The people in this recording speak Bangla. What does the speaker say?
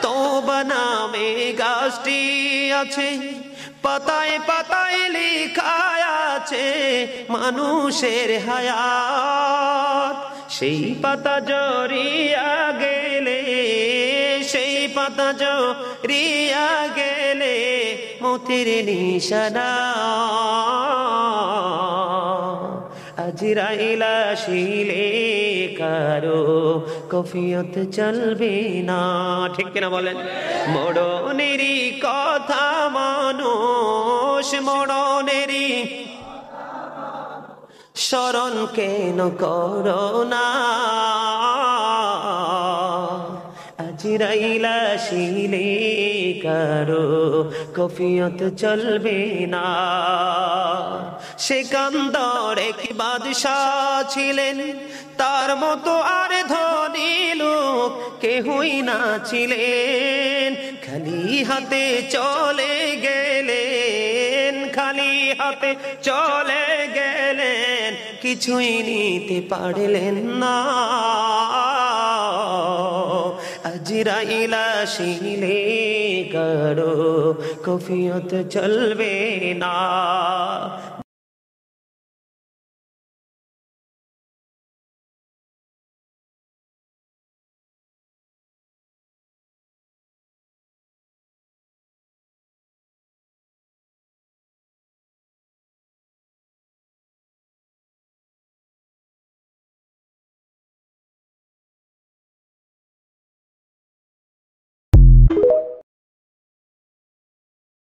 তওবা নামে গাছটি আছে, পাতায় পাতায় লেখা আছে মানুষের হায়াত। সেই পাতা জড়িয়া গেলে, সেই পাতা জড়িয়া গেলে মতের নিশানা। আজরাইল আসিলে কারো কফিয়ত চলবে না, ঠিক কিনা বলেন? মরণেরই কথা মানুষ, মরণেরই স্মরণ কেন করো না? আজরাইল আসিলে কারো কফিয়ত চলবে না। সিকান্দর এক বাদশাহ ছিলেন, তার মতো আর ধনী লোক কেহই না ছিলেন। খালি হাতে চলে গেলেন, খালি হাতে চলে গেলেন, কিছুই নিতে পারলেন না। আজরাইল আসিলে কারো কফিয়ত চলবে না।